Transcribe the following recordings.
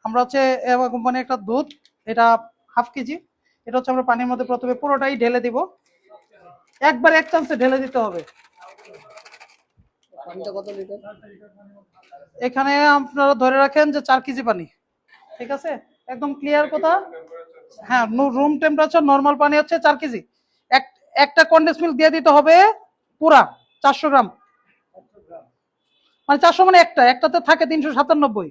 আমরা হচ্ছে ever company একটা দুধ, এটা হাফ কেজি। এটা হচ্ছে আমরা পানির মধ্যে প্রথমে পুরোটাই ঢেলে দিব, একবার এক চান্সে ঢেলে দিতে হবে। এখানে আপনারা ধরে রাখেন যে 4 কেজি পানি, ঠিক আছে? একদম ক্লিয়ার কথা। হ্যাঁ, রুম টেম্পারেচার নরমাল পানি হচ্ছে 4 কেজি। একটা কনডেন্স মিল্ক দিয়ে দিতে হবে পুরা 400 গ্রাম, মানে 400 মানে একটাতে থাকে 397।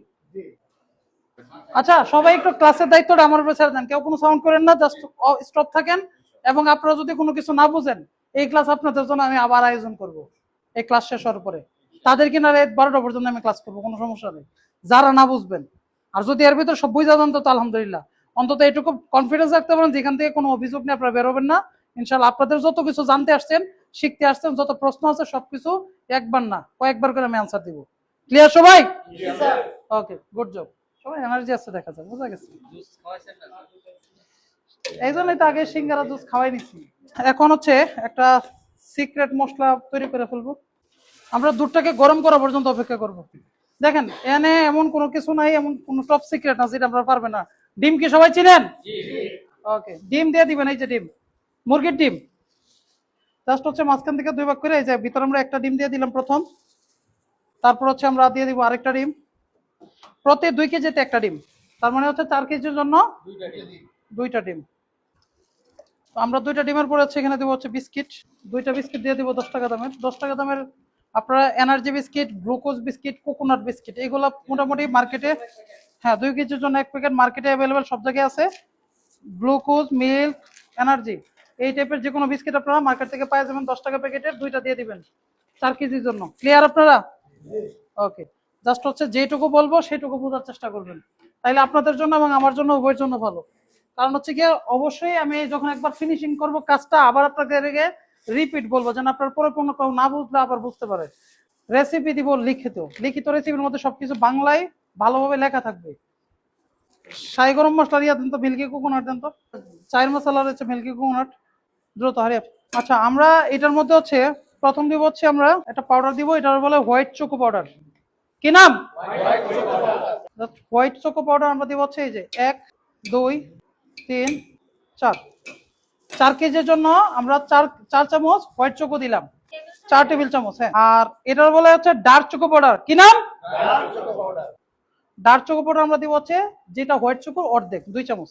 আচ্ছা, সবাই একটু ক্লাসের দায়িত্বটা আমার উপর ছেড়ে দেন, কেউ কোনো সাউন্ড করেন না, জাস্ট স্টপ থাকেন। এবং আপনারা যদি কোনো কিছু না বুঝেন, এই ক্লাস আপনাদের জন্য আমি আবার আয়োজন করব। এই ক্লাস শেষ হওয়ার পরে তাদের কিনা রাত 12টা পর্যন্ত আমি ক্লাস করবো, কোনো সমস্যা নেই, যারা না বুঝবেন। আর যদি এর ভিতরে সব বুঝা যান তো আলহামদুলিল্লাহ, অন্তত এটুকু কনফিডেন্স রাখতে পারেন যেখান থেকে কোনো অভিযোগ নিয়ে আপনারা বেরোবেন না। ইনশাল্লাহ আপনাদের যত কিছু জানতে আসছেন, শিখতে আসছেন, যত প্রশ্ন আছে সবকিছু একবার না কয়েকবার করে আমি আনসার দিব। ক্লিয়ার সবাই? ওকে, গুড জব। সবাই এনার্জি আছে দেখা যায়, বুঝা গেছে। এই জন্যই তো আগে সিঙ্গারা জুস খাওয়াই নিচ্ছি। এখন হচ্ছে একটা সিক্রেট মশলা তৈরি করে ফেলবো। আমরা দুধটাকে গরম করা পর্যন্ত অপেক্ষা করব। দেখেন এখানে এমন কোনো কিছু নাই, এমন কোনো টপ সিক্রেট না যেটা আপনারা পারবেন না। ডিম কি সবাই চিনেন? ওকে, ডিম দিয়ে দিবেন। এই যে ডিম, মুরগির ডিম, জাস্ট হচ্ছে মাঝখান থেকে 2 ভাগ করে, এই যে ভিতরে আমরা একটা ডিম দিয়ে দিলাম প্রথম, তারপর হচ্ছে আমরা দিয়ে দিব আরেকটা ডিম। প্রতি 2 কেজিতে একটা ডিম, তার মানে হচ্ছে 4 কেজির জন্য 2টা ডিম। তো আমরা 2টা ডিমের পরে হচ্ছে এখানে দেবো হচ্ছে বিস্কিট। 2টা বিস্কিট দিয়ে দিব 10 টাকা দামের। 10 টাকা দামের আপনারা energy biscuit, glucose biscuit, coconut biscuit, এগুলো মোটামুটি মার্কেটে, হ্যাঁ 2 কেজির জন্য 1 প্যাকেট মার্কেটে অ্যাভেলেবেল, সব জায়গায় আছে। গ্লুকোজ, মিল্ক, এনার্জি, এই টাইপের যে কোনো বিস্কিট আপনারা মার্কেট থেকে পাই যাবেন 10 টাকা প্যাকেটের। 2টা দিয়ে দিবেন 4 কেজির জন্য। ক্লিয়ার আপনারা? ওকে, জাস্ট হচ্ছে যেটুকু বলবো সেটুকু বোঝার চেষ্টা করবেন, তাইলে আপনাদের জন্য এবং আমার জন্য উভয়ের জন্য ভালো। কারণ হচ্ছে কি, অবশ্যই আমি যখন একবার ফিনিশিং করব কাজটা, আবার আপনাকে রিপিট বলবো, যেন আপনার পরে কোনো কেউ না বুঝলে আবার বুঝতে পারে। রেসিপি দিব লিখিত, লিখিত রেসিপির মধ্যে সবকিছু বাংলায় ভালোভাবে লেখা থাকবে। শাহি গরম মশলা দিয়ে দেন তো, মিল্কি কোকোনাট দেন তো, চায়ের মশলা রয়েছে মিল্কি কোকোনাট, দ্রুত হারিয়ে। আচ্ছা, আমরা এটার মধ্যে হচ্ছে প্রথম দিব হচ্ছে আমরা একটা পাউডার দিব, এটার বলে হোয়াইট চোকো পাউডার। কি নাম? হোয়াইট চোকো পাউডার আমরা দিব হচ্ছে এই যে 1 2 3 4। 4 কেজির জন্য আমরা 4 চামচ হোয়াইট চোকো দিলাম, 4 টেবিল চামচ। হ্যাঁ, আর এটার বলে হচ্ছে ডার্ক চোকো পাউডার। কি নাম? ডার্ক চোকো পাউডার আমরা দিব হচ্ছে যেটা হোয়াইট চোকোর অর্ধেক, 2 চামচ।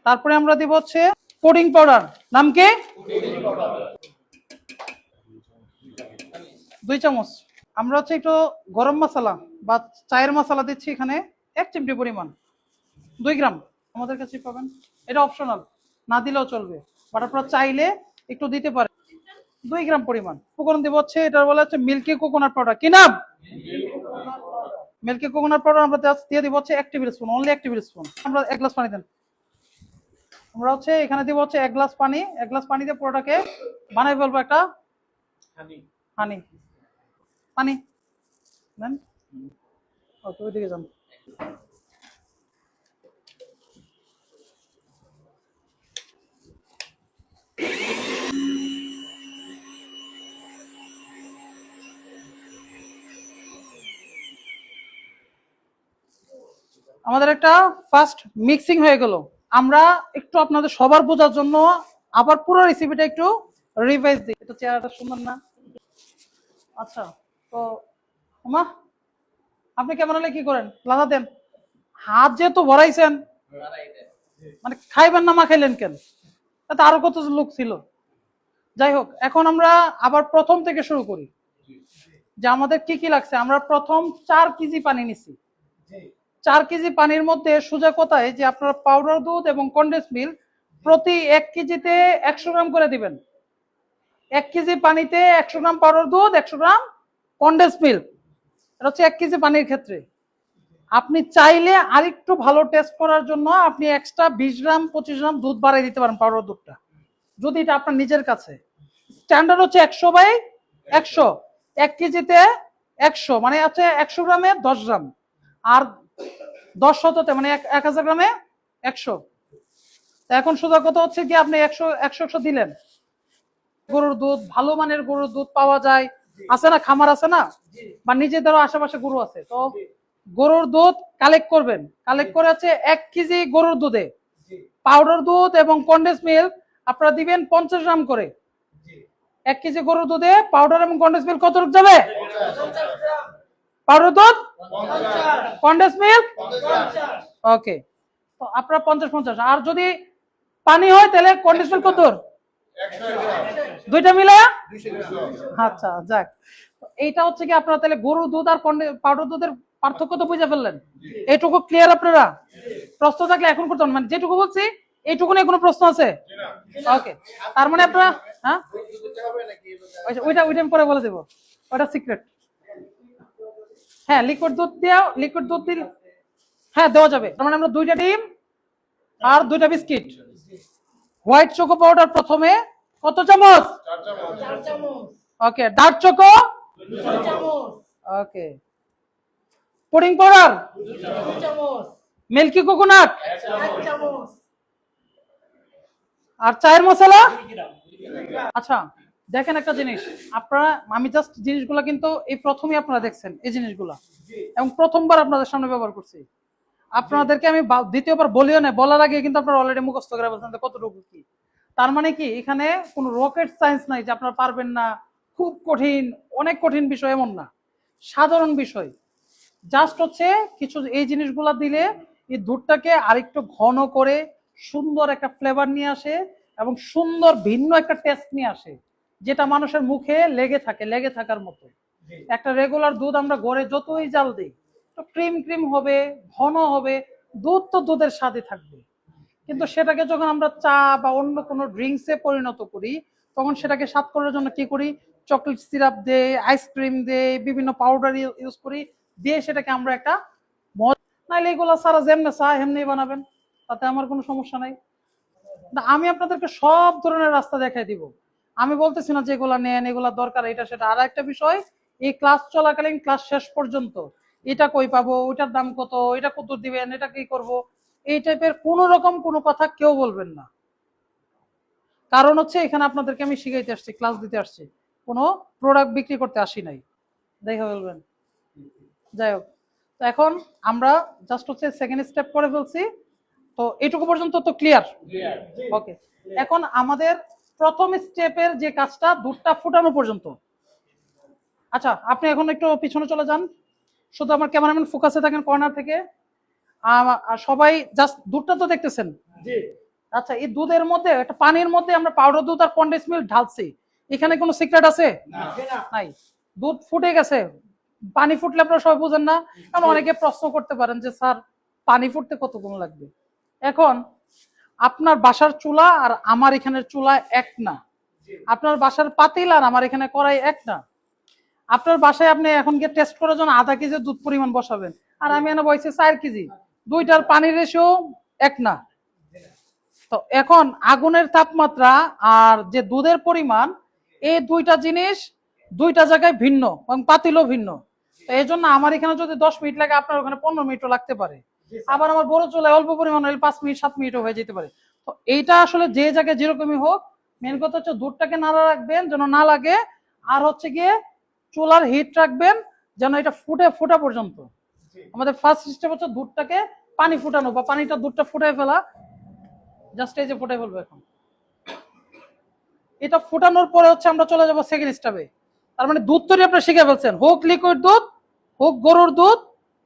তারপরে আমরা দিব হচ্ছে পুডিং পাউডার। নাম কি? 2 চামচ। আমরা হচ্ছে একটু গরম মশলা বা চায়ের মশলা দিচ্ছি এখানে 1 চিমটি পরিমাণ, 2 গ্রাম আমাদের কাছে পাবেন। এটা অপশনাল, না দিলেও চলবে, বাট আপনারা চাইলে একটু দিতে পারেন। 2 গ্রাম পরিমাণ উপকরণ দিব হচ্ছে, এটা বলা হচ্ছে মিল্কি কোকোনাট পাউডার। কি নাম? মিল্কি কোকোনাট পাউডার আমরা দিয়ে দিব হচ্ছে 1 table spoon, only 1 table spoon. আমরা 1 গ্লাস পানি দেন। আমরা হচ্ছে এখানে দিব হচ্ছে 1 গ্লাস পানি। 1 গ্লাস পানি দিয়ে পুরোটাকে বানাই ফেলবো একটা হানি পানি দেন। ওকে, ওইদিকে যান। আমাদের একটা ফার্স্ট মিক্সিং হয়ে গেল। আমরা একটু আপনাদের সবার বোঝার জন্য আবার পুরো রেসিপিটা একটু রিভাইজ দিই। এটা চেহারাটা সুন্দর না? আচ্ছা, তো মা আপনি কেমন হলে কি করেন, লাদা দেন। হাত যেহেতু ভরাইছেন, মানে খাইবেন না, মা খাইলেন কেন? তাতে আরো কত লোক ছিল। যাই হোক, এখন আমরা আবার প্রথম থেকে শুরু করি যে আমাদের কি কি লাগছে। আমরা প্রথম 4 কেজি পানি নিছি। 4 কেজি পানির মধ্যে সোজা কথায় যে আপনারা পাউডার দুধ এবং কন্ডেন্স মিল্ক প্রতি 1 কেজিতে 100 গ্রাম করে দিবেন। 1 কেজি পানিতে 100 গ্রাম পাউডার দুধ, 100 গ্রাম কন্ডেন্স মিল্ক। এটা হচ্ছে 1 কেজি পানির ক্ষেত্রে। আপনি চাইলে আরেকটু ভালো টেস্ট করার জন্য আপনি এক্সট্রা 20 গ্রাম 25 গ্রাম দুধ বাড়িয়ে দিতে পারেন, পাউডার দুধটা, যদি এটা আপনার নিজের কাছে। স্ট্যান্ডার্ড হচ্ছে 100/100। 1 কেজিতে 100 মানে হচ্ছে 100 গ্রামে 10 গ্রাম, আর 10 শততে মানে 1000 গ্রামে 100। এখন সোজা কথা হচ্ছে কি, আপনি 100 দিলেন। গরুর দুধ, ভালো মানের গরুর দুধ পাওয়া যায়, আছে না, খামার আছে না, বা নিজেদেরও আশেপাশে গরু আছে, তো গরুর দুধ কালেক্ট করবেন, কালেক্ট করে হচ্ছে 1 কেজি গরুর দুধে পাউডার দুধ এবং কন্ডেন্স মিল্ক আপনারা দিবেন 50 গ্রাম করে। 1 কেজি গরুর দুধে পাউডার এবং কন্ডেন্স মিল্ক কতটুকু যাবে? পাউডার দুধ, কন্ডেন্স মিল্ক, ওকে। তো আপনারা 50-50, আর যদি পানি হয় তাহলে কন্ডেন্স মিল্ক কত? দুইটা মিলে। আচ্ছা যাক, এইটা হচ্ছে কি আপনারা তাহলে গরুর দুধ আর পাউডার দুধের পার্থক্য তো বুঝে ফেললেন, এইটুকু ক্লিয়ার আপনারা? প্রশ্ন থাকলে এখন করতে হবে, মানে যেটুকু বলছি এইটুকু নিয়ে কোনো প্রশ্ন আছে? ওকে, তার মানে আপনারা হ্যাঁ ওইটা আমি পরে বলে দেবো, ওটা সিক্রেট। হ্যাঁ লিকুইড দুধ দিলে হ্যাঁ দেওয়া যাবে। তার মানে আমরা 2টা ডিম আর 2টা বিস্কিট। হোয়াইট চোকো পাউডার প্রথমে কত চামচ? 4 চামচ। ওকে, ডার্ক চোকো 2 চামচ। ওকে, পুডিং পাউডার 2 চামচ, মিল্কি কোকোনাট 1 চামচ, আর চায়ের মশলা। আচ্ছা দেখেন একটা জিনিস, আপনারা আমি জাস্ট জিনিসগুলো কিন্তু এই প্রথমে আপনারা দেখছেন এই জিনিসগুলা, এবং প্রথমবার আপনাদের সামনে ব্যবহার করছি। আপনাদেরকে আমি দ্বিতীয়বার বলিও না, বলার আগে কিন্তু আপনারা অলরেডি মুখস্থ করে বলছেন কতটুকু কি। তার মানে কি এখানে কোনো রকেট সায়েন্স নাই যে আপনারা পারবেন না, খুব কঠিন অনেক কঠিন বিষয় এমন না, সাধারণ বিষয়। জাস্ট হচ্ছে কিছু এই জিনিসগুলা দিলে এই দুধটাকে আরেকটু ঘন করে সুন্দর একটা ফ্লেভার নিয়ে আসে এবং সুন্দর ভিন্ন একটা টেস্ট নিয়ে আসে, যেটা মানুষের মুখে লেগে থাকার মতো। একটা রেগুলার দুধ আমরা ঘরে যতই জাল দিই তো ক্রিম ক্রিম হবে, ঘন হবে, দুধ তো দুধের স্বাদে থাকবে, কিন্তু সেটাকে যখন আমরা চা বা অন্য কোনো ড্রিঙ্কসে পরিণত করি তখন সেটাকে স্বাদ করার জন্য কি করি? চকলেট সিরাপ দেই, আইসক্রিম দেই, বিভিন্ন পাউডার ইউজ করি, দিয়ে সেটাকে আমরা একটা নাইলে এগুলা সারা যেমনে চা এমনি বানাবেন, তাতে আমার কোনো সমস্যা নাই। আমি আপনাদেরকে সব ধরনের রাস্তা দেখাই দিব, আমি বলতেছি না যে এগুলা নেন এগুলা দরকার এটা সেটা। আর একটা বিষয়, এই ক্লাস চলাকালীন ক্লাস শেষ পর্যন্ত এটা কই পাবো, ওইটার দাম কত, এটা কত দিবেন, এটা কি করব, এই টাইপের কোন রকম কোনো কথা কেউ বলবেন না। কারণ হচ্ছে এখানে আপনাদেরকে আমি শিখাইতে আসছি, ক্লাস দিতে আসছি, কোনো প্রোডাক্ট বিক্রি করতে আসি নাই, দেখা বলবেন। যাই হোক, তো এখন আমরা জাস্ট হচ্ছে সেকেন্ড স্টেপ করে ফেলছি, তো এইটুকু পর্যন্ত তো ক্লিয়ার? ওকে, এখন আমাদের প্রথম স্টেপের যে কাজটা দুধটা ফুটানো পর্যন্ত। আচ্ছা আপনি এখন একটু পিছনে চলে যান, শুধু আমার ক্যামেরাম্যান ফোকাসে থাকেন কর্নার থেকে। সবাই জাস্ট দুধটা তো দেখতেছেন। আচ্ছা এই দুধের মধ্যে একটা পানির মধ্যে আমরা পাউডার দুধ আর কন্ডেন্স মিল্ক ঢালছি, এখানে কোনো সিক্রেট আছে? নাই, দুধ ফুটে গেছে। পানি ফুটলে আপনারা সবাই বুঝেন না, কারণ অনেকে প্রশ্ন করতে পারেন যে স্যার পানি ফুটতে কতক্ষণ লাগবে। এখন আপনার বাসার চুলা আর আমার এখানের চুলা এক না, আপনার বাসার পাতিল আর আমার এখানে কড়াই এক না। আপনার বাসায় আপনি এখন গিয়ে টেস্ট করার জন্য আধা কেজি দুধ পরিমাণ বসাবেন, আর আমি এনে বসে 4 কেজি, দুইটার পানির রেশিও এক না। তো এখন আগুনের তাপমাত্রা আর যে দুধের পরিমাণ, এই দুইটা জিনিস দুইটা জায়গায় ভিন্ন এবং পাতিলও ভিন্ন। তো এই জন্য আমার এখানে যদি 10 মিনিট লাগে আপনার ওখানে 15 মিনিটও লাগতে পারে, আবার আমার বড় চুলায় অল্প পরিমাণ হলে 5 মিনিট 7 মিনিটও হয়ে যেতে পারে। তো এইটা আসলে যে জায়গায় যেরকমই হোক, মেন কথা হচ্ছে দুধটাকে নাড়া রাখবেন যেন না লাগে, আর হচ্ছে গিয়ে চুলার হিট রাখবেন যেন এটা ফুটা পর্যন্ত। আমাদের ফার্স্ট স্টেপ হচ্ছে দুধটাকে পানি ফুটানো বা পানিটা দুধটা ফুটায় ফেলা, জাস্ট এই যে ফুটাই ফেলবো। এখন এটা ফুটানোর পরে হচ্ছে আমরা চলে যাবো সেকেন্ড স্টেপে। তার মানে দুধ তৈরি আপনারা শিখে ফেলছেন, হোক লিকুইড দুধ, হোক গরুর দুধ,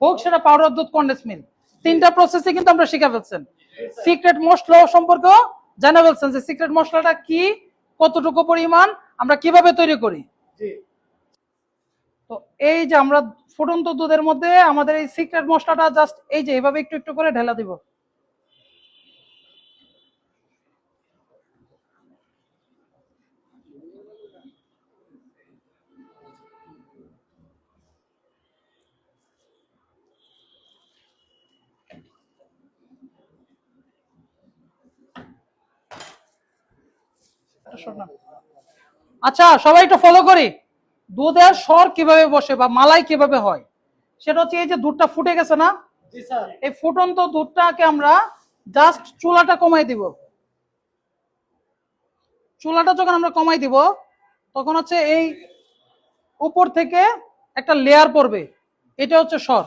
হোক সেটা পাউডার দুধ, কন্ডেন্স মিল্ক, তিনটা প্রসেসে কিন্তু আমরা শিখে ফেলছেন। সিক্রেট মশলা সম্পর্কেও জানা ফেলছেন যে সিক্রেট মশলাটা কি, কতটুকু পরিমাণ, আমরা কিভাবে তৈরি করি। তো এই যে আমরা ফুটন্ত দুধের মধ্যে আমাদের এই সিক্রেট মশলাটা জাস্ট এই যে এইভাবে একটু একটু করে ঢেলা দিব। আচ্ছা সবাই একটু ফলো করি, দুধের স্বর কিভাবে বসে বা মালাই কিভাবে হয়। সেটা হচ্ছে এই যে দুধটা ফুটে গেছে না, এই ফুটন্ত দুধটাকে আমরা জাস্ট চুলাটা কমাই দিব। চুলাটা যখন আমরা কমাই দিব তখন হচ্ছে এই উপর থেকে একটা লেয়ার পড়বে, এটা হচ্ছে স্বর।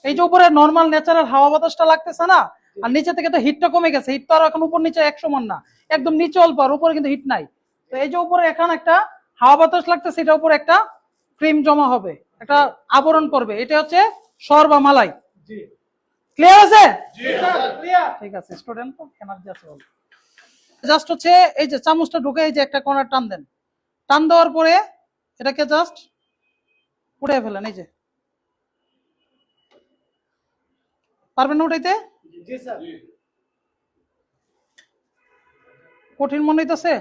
এই যে উপরে নর্মাল ন্যাচারাল হাওয়া বাতাসটা লাগতেছে না, আর নিচে থেকে তো হিটটা কমে গেছে, হিট তো আর এখন উপর নিচে এক সমান না, একদম নিচে অল্প আর উপরে কিন্তু হিট নাই। তো এই যে উপরে এখানে একটা হাওয়া বাতাস লাগতেছে, এটা উপরে একটা ক্রিম জমা হবে, একটা আবরণ করবে, এটা হচ্ছে সর বা মালাই। ক্লিয়ার আছে? ঠিক আছে স্টুডেন্ট, এনার্জি আছে বল। জাস্ট হচ্ছে এই যে চামচটা ঢুকে এই যে একটা কর্নার টান দেন, টান দেওয়ার পরে এটাকে জাস্ট উঠে ফেলেন। এই যে পারবেন না উঠাইতে? কঠিন মনে হইতেছে?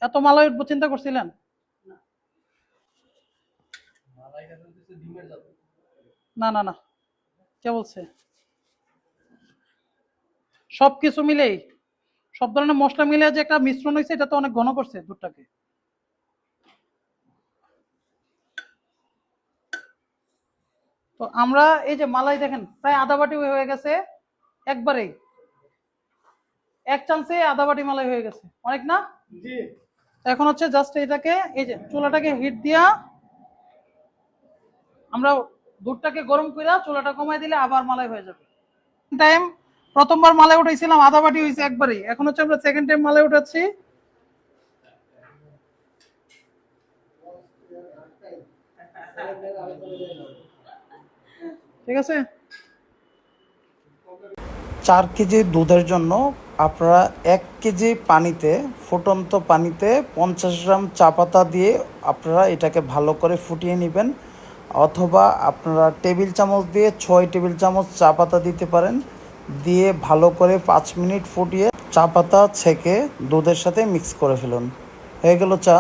এত মালাই উঠবো চিন্তা করছিলেন? না না না, কে বলছে? সবকিছু মিলেই, সব ধরনের মশলা মিলে যে একটা মিশ্রণ হয়েছে, এটা তো অনেক ঘন করছে দুধটাকে। তো আমরা এই যে মালাই দেখেন প্রায় আধা বাটি হয়ে গেছে একবারেই, এক চামচে আধা বাটি মালাই হয়ে গেছে, অনেক না? এখন হচ্ছে জাস্ট এটাকে এই যে চুলাটাকে হিট দিয়া আমরা দুধটাকে গরম করে চুলাটা কমাই দিলে আবার মালাই হয়ে যাবে। টাইম প্রথমবার মালাই উঠাইছিলাম আধা বাটি হয়েছে একবারেই, এখন হচ্ছে আমরা সেকেন্ড টাইম মালাই উঠাচ্ছি। ঠিক আছে। 4 কেজি দুধের জন্য আপনারা 1 কেজি পানিতে, ফুটন্ত পানিতে 50 গ্রাম চা পাতা দিয়ে আপনারা এটাকে ভালো করে ফুটিয়ে নেবেন, অথবা আপনারা টেবিল চামচ দিয়ে 6 টেবিল চামচ চা পাতা দিতে পারেন, দিয়ে ভালো করে 5 মিনিট ফুটিয়ে চা পাতা ছেঁকে দুধের সাথে মিক্স করে ফেলুন। হয়ে গেল চা।